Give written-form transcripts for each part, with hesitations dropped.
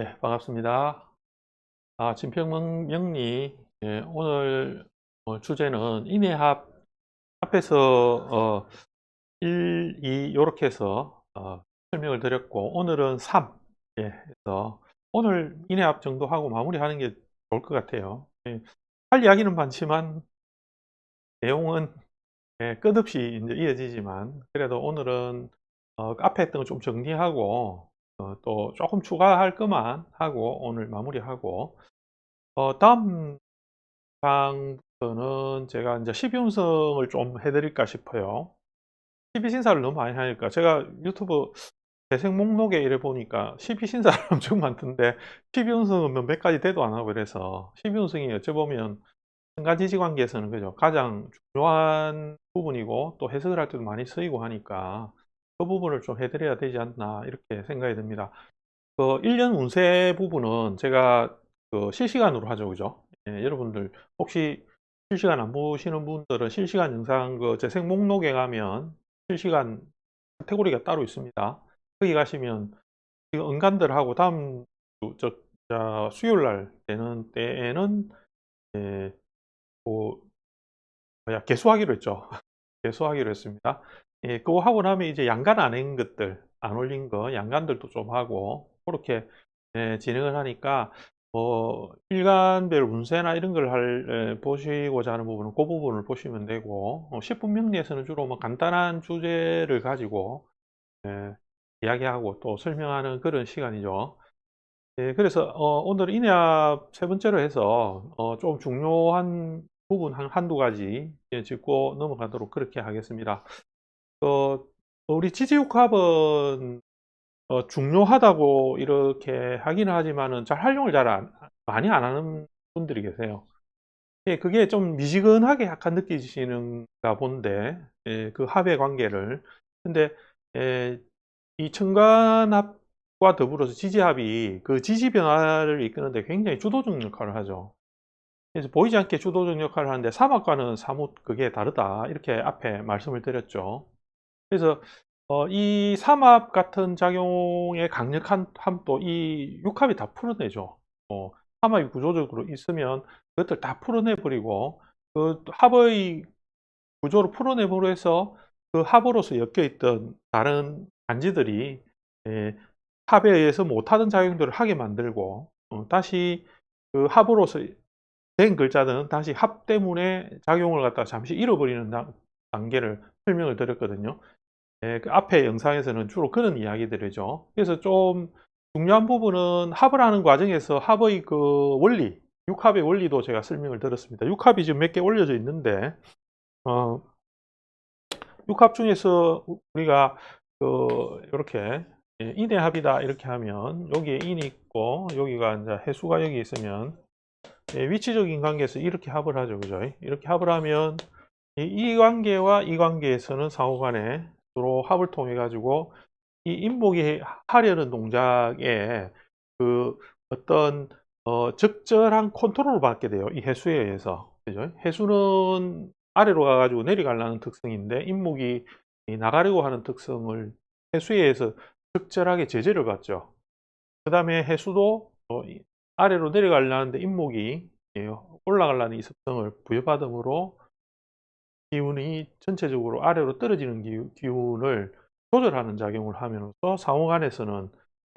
예, 반갑습니다. 진평명리. 예, 오늘 주제는 인해합 앞에서 1, 2 요렇게 해서 설명을 드렸고, 오늘은 3. 예, 해서 오늘 인해합 정도 하고 마무리하는 게 좋을 것 같아요. 예, 할 이야기는 많지만 내용은 끝없이 이제 이어지지만, 그래도 오늘은 앞에 했던 거 좀 정리하고 또 조금 추가할 것만 하고 오늘 마무리하고, 다음 장부터는 제가 이제 12운성을 좀 해 드릴까 싶어요. 12신사를 너무 많이 하니까 제가 유튜브 재생 목록에 이래 보니까 12신사를 엄청 많던데 12운성은 몇 가지 대도 안 하고, 그래서 12운성이 어찌 보면 선가지지 관계에서는 그죠, 가장 중요한 부분이고 또 해석을 할 때도 많이 쓰이고 하니까 그 부분을 좀 해 드려야 되지 않나 이렇게 생각이 듭니다. 1년 운세 부분은 제가 실시간으로 하죠. 그죠? 예, 여러분들 혹시 실시간 안 보시는 분들은 실시간 영상 재생 목록에 가면 실시간 카테고리가 따로 있습니다. 거기 가시면 이 은간들하고 다음 수요일 날 되는 때에는 예, 뭐 개수하기로 했죠. 개수하기로 했습니다. 예, 그거 하고 나면 이제 양간 안 한 것들, 안 올린 거 양간들도 좀 하고 그렇게 진행을 하니까 일간별 운세나 이런 걸 보시고자 하는 부분은 그 부분을 보시면 되고, 10분 명리에서는 주로 뭐 간단한 주제를 가지고 예, 이야기하고 또 설명하는 그런 시간이죠. 예, 그래서 오늘 인해합 세 번째로 해서 좀 중요한 부분 한두 가지 짚고 넘어가도록 그렇게 하겠습니다. 어 우리 지지육합은 중요하다고 이렇게 하기는 하지만은 잘 활용을 많이 안 하는 분들이 계세요. 예, 그게 좀 미지근하게 약간 느끼시는가 본데, 예, 그 합의 관계를. 근데 예, 이 천간합과 더불어서 지지합이 그 지지 변화를 이끄는데 굉장히 주도적 역할을 하죠. 그래서 보이지 않게 주도적 역할을 하는데 삼합과는 사뭇 그게 다르다, 이렇게 앞에 말씀을 드렸죠. 그래서 이 삼합 같은 작용의 강력한 함도 이 육합이 다 풀어내죠. 삼합이 구조적으로 있으면 그것들 다 풀어내 버리고, 그 합의 구조를 풀어내 버려 해서 그 합으로서 엮여 있던 다른 간지들이 예, 합에 의해서 못하던 작용들을 하게 만들고, 다시 그 합으로서 된 글자들은 다시 합 때문에 작용을 갖다가 잠시 잃어버리는 단계를 설명을 드렸거든요. 예, 그 앞에 영상에서는 주로 그런 이야기들이죠. 그래서 좀 중요한 부분은 합을 하는 과정에서 합의 그 원리, 육합의 원리도 제가 설명을 드렸습니다. 육합이 지금 몇 개 올려져 있는데, 어, 육합 중에서 우리가 이렇게 인해합이다 이렇게 하면 여기에 인이 있고 여기가 이제 해수가 여기 있으면 위치적인 관계에서 이렇게 합을 하죠. 그죠? 이렇게 합을 하면 이 관계와 이 관계에서는 상호간에 서로 합을 통해 가지고 이 인목이 하려는 동작에 그 어떤 적절한 컨트롤을 받게 돼요, 이 해수에 의해서. 그죠? 해수는 아래로 가 가지고 내려가려는 특성인데 인목이 이 나가려고 하는 특성을 해수에 의해서 적절하게 제재를 받죠. 그다음에 해수도 아래로 내려가려는데 인목이 올라가려는 이 습성을 부여받음으로 기운이 전체적으로 아래로 떨어지는 기운을 조절하는 작용을 함으로써 상호간에서는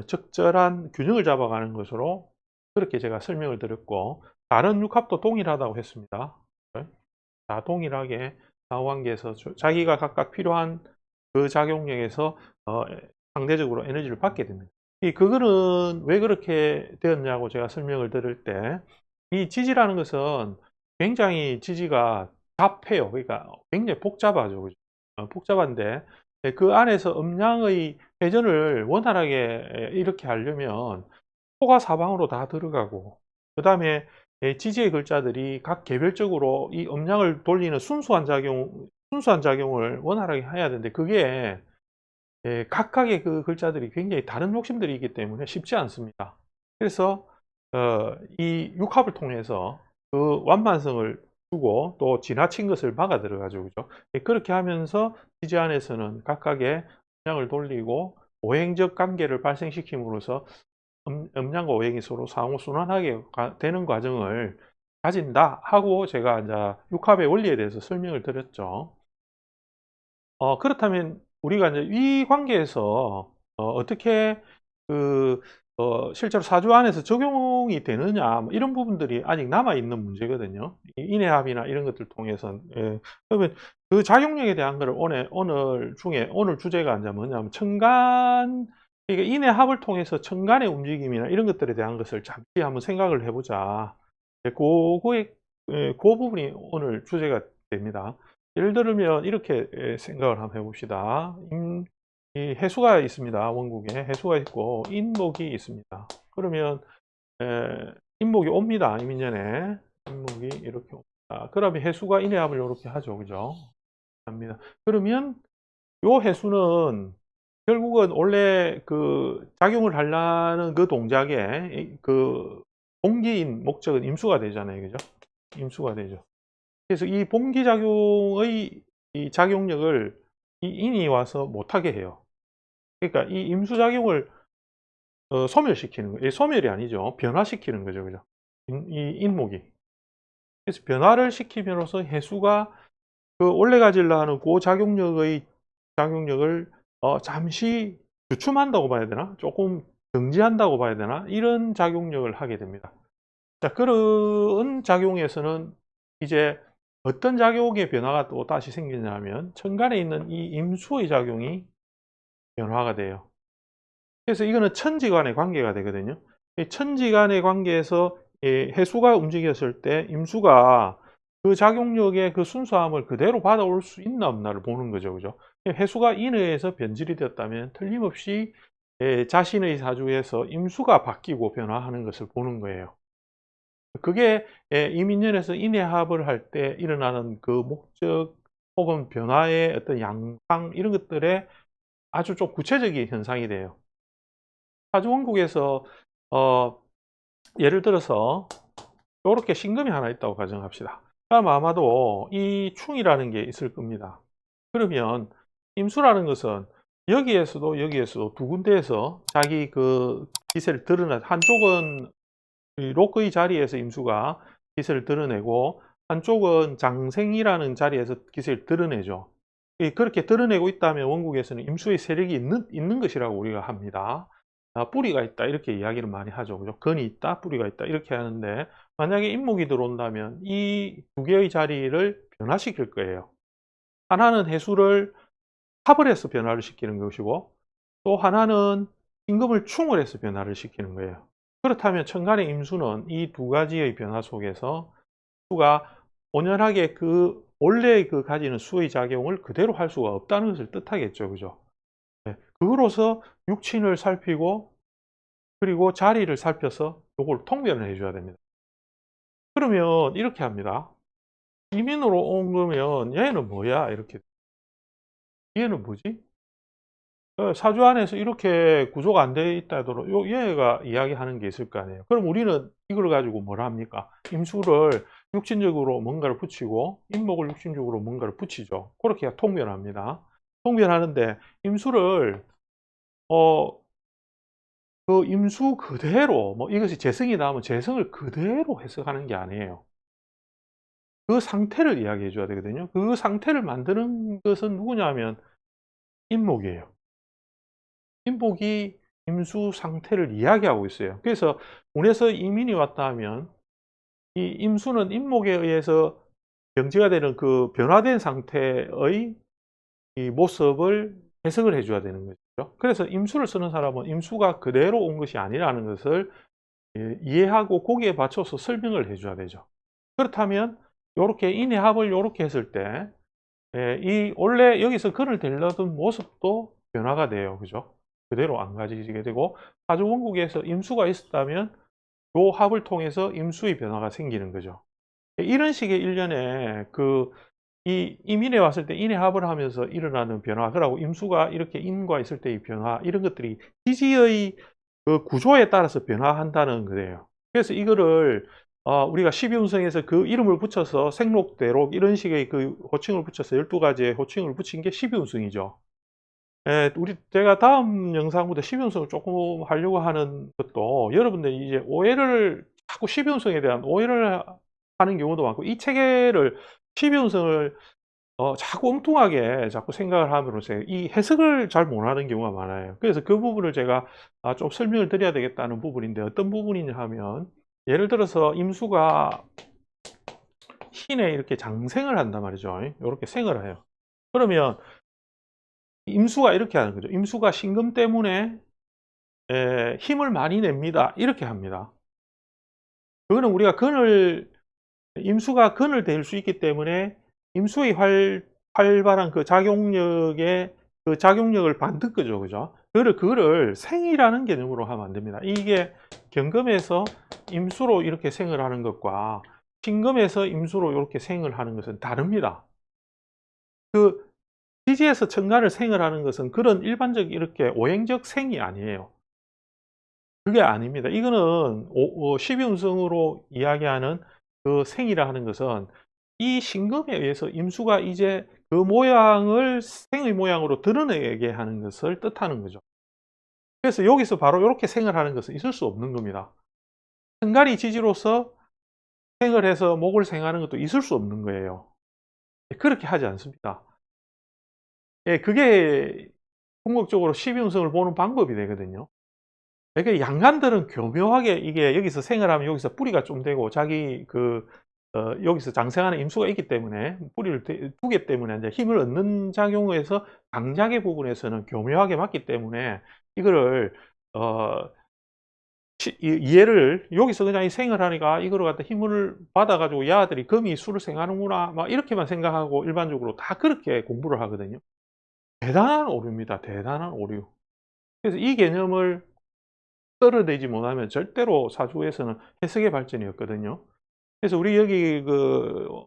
적절한 균형을 잡아가는 것으로 그렇게 제가 설명을 드렸고, 다른 육합도 동일하다고 했습니다. 네. 다 동일하게 상호관계에서 자기가 각각 필요한 그 작용력에서 상대적으로 에너지를 받게 됩니다. 그거는 왜 그렇게 되었냐고 제가 설명을 드릴 때, 이 지지라는 것은 굉장히 지지가 잡해요. 그러니까 굉장히 복잡하죠. 그죠? 복잡한데 그 안에서 음양의 회전을 원활하게 이렇게 하려면 토가 사방으로 다 들어가고, 그다음에 지지의 글자들이 각 개별적으로 이 음양을 돌리는 순수한 작용을 원활하게 해야 되는데, 그게 각각의 그 글자들이 굉장히 다른 욕심들이 있기 때문에 쉽지 않습니다. 그래서 이 육합을 통해서 그 완만성을 주고 또 지나친 것을 막아 들어가죠. 그죠? 그렇게 하면서 지지 안에서는 각각의 음양을 돌리고 오행적 관계를 발생시킴으로써 음양과 오행이 서로 상호순환하게 되는 과정을 가진다 하고 제가 이제 육합의 원리에 대해서 설명을 드렸죠. 그렇다면 우리가 이제 이 관계에서 어떻게 그 실제로 사주 안에서 적용이 되느냐 뭐 이런 부분들이 아직 남아 있는 문제거든요. 이 인해합이나 이런 것들 통해선. 예. 그러면 그 작용력에 대한 거를 오늘 주제가 이제 뭐냐면 천간, 그러니까 인해합을 통해서 천간의 움직임이나 이런 것들에 대한 것을 잠시 한번 생각을 해 보자. 예, 고거의 고 부분이 오늘 주제가 됩니다. 예를 들면 이렇게 생각을 한번 해 봅시다. 이 해수가 있습니다. 원국에 해수가 있고 인목이 있습니다. 그러면 인목이 옵니다. 이민년에 인목이 이렇게 옵니다. 그러면 해수가 인해합을 이렇게 하죠. 그죠? 합니다. 그러면 요 해수는 결국은 원래 그 작용을 하려는 그 동작에 그 본기인 목적은 임수가 되잖아요. 그죠? 임수가 되죠. 그래서 이 본기작용의 이 작용력을 이 인이 와서 못하게 해요. 그러니까 이 임수작용을 소멸시키는 거예요. 소멸이 아니죠. 변화시키는 거죠. 그죠? 이 인목이. 그래서 변화를 시키면서 해수가 그 원래 가지려 하는 그 작용력을 잠시 주춤한다고 봐야 되나? 조금 정지한다고 봐야 되나? 이런 작용력을 하게 됩니다. 자, 그런 작용에서는 이제 어떤 작용의 변화가 또 다시 생기냐면 천간에 있는 이 임수의 작용이 변화가 돼요. 그래서 이거는 천지간의 관계가 되거든요. 이 천지간의 관계에서 해수가 움직였을 때 임수가 그 작용력의 그 순수함을 그대로 받아올 수 있나 없나를 보는 거죠. 그죠? 해수가 인에 의해서 변질이 되었다면 틀림없이 자신의 사주에서 임수가 바뀌고 변화하는 것을 보는 거예요. 그게 이민년에서 인해합을 할 때 일어나는 그 목적 혹은 변화의 어떤 양상 이런 것들의 아주 좀 구체적인 현상이 돼요. 사주원국에서 예를 들어서 요렇게 신금이 하나 있다고 가정합시다. 그럼 아마도 이 충이라는 게 있을 겁니다. 그러면 임수라는 것은 여기에서도 두 군데에서 자기 그 기세를 드러내, 한쪽은 이 록의 자리에서 임수가 기세를 드러내고 한쪽은 장생이라는 자리에서 기세를 드러내죠. 그렇게 드러내고 있다면 원국에서는 임수의 세력이 있는 것이라고 우리가 합니다. 뿌리가 있다 이렇게 이야기를 많이 하죠. 그죠?根이 있다, 뿌리가 있다 이렇게 하는데 만약에 인목이 들어온다면 이 두 개의 자리를 변화시킬 거예요. 하나는 해수를 합을 해서 변화를 시키는 것이고 또 하나는 임금을 충을 해서 변화를 시키는 거예요. 그렇다면 천간의 임수는 이 두 가지의 변화 속에서 수가 온전하게 그 원래 그 가지는 수의 작용을 그대로 할 수가 없다는 것을 뜻하겠죠. 그죠? 네. 그로서 육친을 살피고 그리고 자리를 살펴서 요걸 통변을 해 줘야 됩니다. 그러면 이렇게 합니다. 이민으로 온 거면 얘는 뭐야? 이렇게. 얘는 뭐지? 사주 안에서 이렇게 구조가 안 돼 있다 하더라도 얘가 이야기하는 게 있을 거 아니에요. 그럼 우리는 이걸 가지고 뭐라 합니까? 임수를 육신적으로 뭔가를 붙이고 임목을 육신적으로 뭔가를 붙이죠. 그렇게 통변합니다. 통변하는데 임수를 그 임수 그대로 뭐 이것이 재성이 나오면 재성을 그대로 해석하는 게 아니에요. 그 상태를 이야기해 줘야 되거든요. 그 상태를 만드는 것은 누구냐면 임목이에요. 임목이 임수 상태를 이야기하고 있어요. 그래서 운에서 이민이 왔다 하면 이 임수는 임목에 의해서 병지가 되는 그 변화된 상태의 이 모습을 해석을 해 줘야 되는 거죠. 그래서 임수를 쓰는 사람은 임수가 그대로 온 것이 아니라는 것을 이해하고 거기에 맞춰서 설명을 해 줘야 되죠. 그렇다면 요렇게 인해합을 요렇게 했을 때 이 원래 여기서 근을 들려던 모습도 변화가 돼요. 그죠? 그대로 안 가지게 되고 사주 원국에서 임수가 있었다면 요 합을 통해서 임수의 변화가 생기는 거죠. 이런 식의 일련의 그 이 임인에 왔을 때 인해합을 하면서 일어나는 변화, 그리고 임수가 이렇게 인과 있을 때의 변화, 이런 것들이 기지의 그 구조에 따라서 변화한다는 거예요. 그래서 이거를 우리가 12운성에서 그 이름을 붙여서 생록대록 이런 식의 그 호칭을 붙여서 12가지의 호칭을 붙인 게 12운성이죠. 제가 다음 영상부터 12운성을 조금 하려고 하는 것도 여러분들이 이제 오해를 자꾸 12운성에 대한 오해를 하는 경우도 많고 이 체계를 12운성을 자꾸 엉뚱하게 자꾸 생각을 함으로써 이 해석을 잘 못하는 경우가 많아요. 그래서 그 부분을 제가 좀 설명을 드려야 되겠다는 부분인데 어떤 부분이냐 하면 예를 들어서 임수가 신에 이렇게 장생을 한단 말이죠. 이렇게 생을 해요. 그러면 임수가 이렇게 하는 거죠. 임수가 신금 때문에 힘을 많이 냅니다. 이렇게 합니다. 그거는 우리가 임수가 근을 댈 수 있기 때문에 임수의 활발한 그 작용력을 받는 거죠. 그죠? 그거를 생이라는 개념으로 하면 안 됩니다. 이게 경금에서 임수로 이렇게 생을 하는 것과 신금에서 임수로 이렇게 생을 하는 것은 다릅니다. 그 지지에서 천간을 생을 하는 것은 그런 일반적 이렇게 오행적 생이 아니에요. 그게 아닙니다. 이거는 12운성으로 이야기하는 그 생이라 하는 것은 이 신금에 의해서 임수가 이제 그 모양을 생의 모양으로 드러내게 하는 것을 뜻하는 거죠. 그래서 여기서 바로 이렇게 생을 하는 것은 있을 수 없는 겁니다. 천간이 지지로서 생을 해서 목을 생하는 것도 있을 수 없는 거예요. 그렇게 하지 않습니다. 그게 궁극적으로 12운성을 보는 방법이 되거든요. 그러니까 양간들은 교묘하게 이게 여기서 생을 하면 여기서 뿌리가 좀 되고 자기 여기서 장생하는 임수가 있기 때문에 뿌리를 두기 때문에 이제 힘을 얻는 작용에서 강작의 부분에서는 교묘하게 맞기 때문에 이거를 어 이해를 여기서 그냥 이 생을 하니까 이거를 갖다 힘을 받아 가지고 야들이 금이 수를 생하는구나 막 이렇게만 생각하고 일반적으로 다 그렇게 공부를 하거든요. 대단한 오류입니다. 대단한 오류. 그래서 이 개념을 떨어내지 못하면 절대로 사주에서는 해석의 발전이 없거든요. 그래서 우리 여기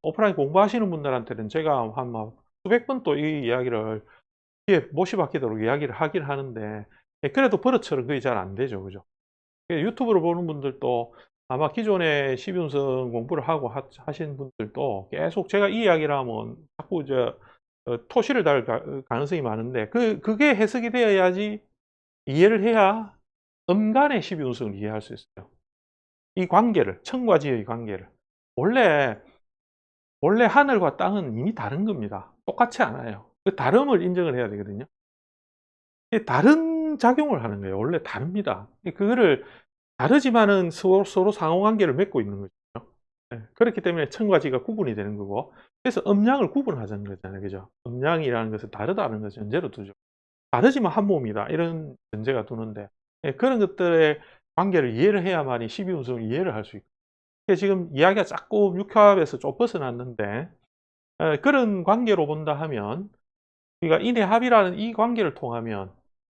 오프라인 공부하시는 분들한테는 제가 한 막 수백 번 또 이 이야기를 귀에 못이 박히도록 이야기를 하긴 하는데 그래도 버릇처럼 그게 잘 안 되죠. 그죠? 유튜브를 보는 분들도 아마 기존에 12운성 공부를 하고 하신 분들도 계속 제가 이 이야기를 하면 자꾸 토시를 달 가능성이 많은데 그게 해석이 되어야지 이해를 해야 음간의 12운성을 이해할 수 있어요. 이 관계를, 천과 지의 관계를. 원래, 원래 하늘과 땅은 이미 다른 겁니다. 똑같지 않아요. 그 다름을 인정을 해야 되거든요. 다른 작용을 하는 거예요. 원래 다릅니다. 그거를 다르지만은 서로 상호관계를 맺고 있는 거죠. 그렇기 때문에 천과 지가 구분이 되는 거고, 그래서 음양을 구분하자는 거잖아요. 그죠? 음양이라는 것은 다르다는 것을 전제로 두죠. 다르지만 한 몸이다. 이런 전제가 두는데, 그런 것들의 관계를 이해를 해야만이 12운성을 이해를 할 수 있고, 지금 이야기가 자꾸 육합에서 좀 벗어났는데, 그런 관계로 본다 하면, 우리가 인해합이라는 이 관계를 통하면,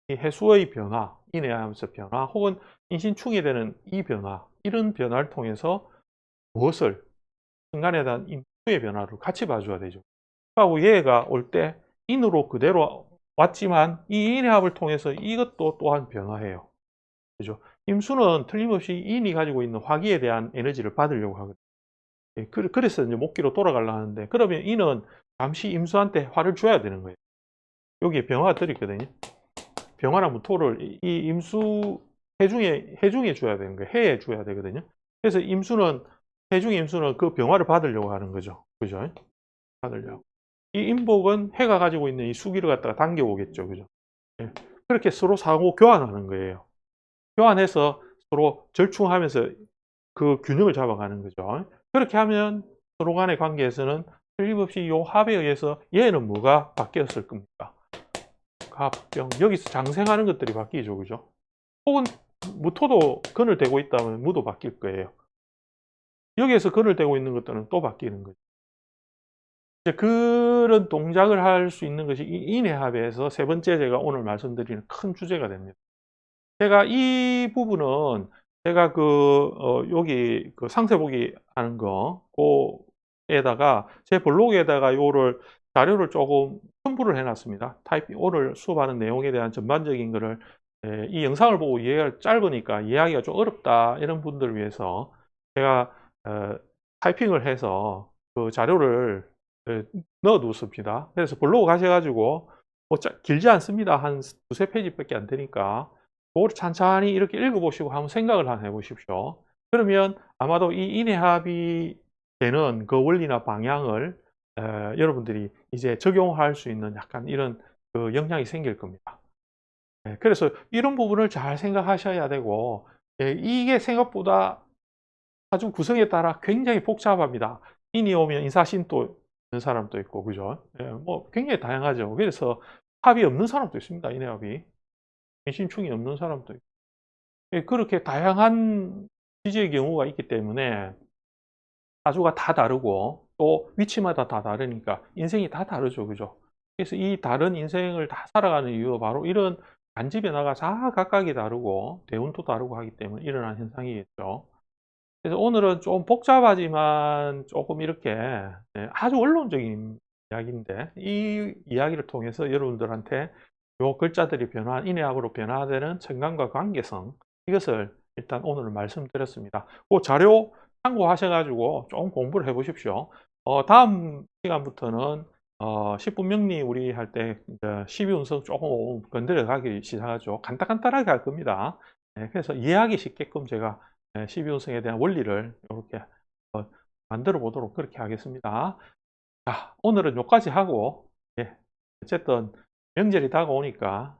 이 해수의 변화, 인해하면서 변화, 혹은 인신충이 되는 이 변화, 이런 변화를 통해서 무엇을, 순간에 대한 인수의 변화를 같이 봐줘야 되죠. 하고 얘가 올 때 인으로 그대로 왔지만 이 인해합을 통해서 이것도 또한 변화해요. 그죠? 임수는 틀림없이 인이 가지고 있는 화기에 대한 에너지를 받으려고 하거든요. 그래서 이제 목기로 돌아가려 하는데 그러면 인은 잠시 임수한테 화를 줘야 되는 거예요. 여기에 병화가 들어있거든요. 병화랑 무토를 이 임수 해중에 줘야 되는 거예요. 해에 줘야 되거든요. 그래서 해중의 임수는 그 병화를 받으려고 하는 거죠. 그죠? 받으려고. 이 인복은 해가 가지고 있는 이 수기를 갖다가 당겨오겠죠. 그죠? 예. 그렇게 서로 상호 교환하는 거예요. 교환해서 서로 절충하면서 그 균형을 잡아가는 거죠. 그렇게 하면 서로 간의 관계에서는 틀림없이 요 합에 의해서 얘는 뭐가 바뀌었을 겁니까? 갑병. 여기서 장생하는 것들이 바뀌죠. 그죠? 혹은 무토도 근을 대고 있다면 무도 바뀔 거예요. 여기에서 근을 대고 있는 것들은 또 바뀌는 거죠. 그런 동작을 할 수 있는 것이 이 인해합에서 세 번째 제가 오늘 말씀드리는 큰 주제가 됩니다. 제가 이 부분은 제가 여기 상세 보기 하는 거에다가 제 블로그에다가 요를 자료를 조금 첨부를 해 놨습니다. 오늘 수업하는 내용에 대한 전반적인 거를 이 영상을 보고 이해가 짧으니까 이해하기가 좀 어렵다 이런 분들을 위해서 제가 타이핑을 해서 그 자료를 넣어 뒀습니다. 그래서 블로그 가셔 가지고 뭐 길지 않습니다. 한 두세 페이지밖에 안 되니까 그거를 찬찬히 이렇게 읽어보시고 한번 생각을 한번 해보십시오. 그러면 아마도 이 인해 합의 되는 그 원리나 방향을 여러분들이 이제 적용할 수 있는 약간 이런 그 역량이 생길 겁니다. 그래서 이런 부분을 잘 생각하셔야 되고, 이게 생각보다 사주 구성에 따라 굉장히 복잡합니다. 인이 오면 인사신도 있는 사람도 있고, 그죠? 뭐 굉장히 다양하죠. 그래서 합이 없는 사람도 있습니다. 인의 합이. 신충이 없는 사람도 있고. 그렇게 다양한 지지의 경우가 있기 때문에 사주가 다 다르고 또 위치마다 다 다르니까 인생이 다 다르죠. 그죠? 그래서 이 다른 인생을 다 살아가는 이유가 바로 이런 간지 변화가 다 각각이 다르고 대운도 다르고 하기 때문에 일어난 현상이겠죠. 그래서 오늘은 좀 복잡하지만 조금 이렇게 아주 원론적인 이야기인데 이 이야기를 통해서 여러분들한테 요 글자들이 인해합으로 변화되는 천간과 관계성 이것을 일단 오늘 말씀드렸습니다. 그 자료 참고하셔 가지고 좀 공부를 해 보십시오. 다음 시간부터는 10분 명리 우리 할 때 12운석 조금 건드려 가기 시작하죠. 간단하게 할 겁니다. 그래서 이해하기 쉽게끔 제가 12운석에 대한 원리를 이렇게 만들어 보도록 그렇게 하겠습니다. 자, 오늘은 여기까지 하고, 어쨌든 명절이 다가오니까,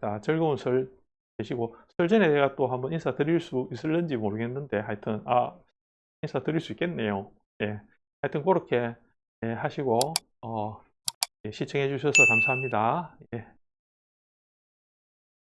다 즐거운 설 되시고, 설 전에 제가 또 한번 인사드릴 수 있을는지 모르겠는데, 하여튼, 인사드릴 수 있겠네요. 하여튼, 그렇게 하시고, 시청해 주셔서 감사합니다.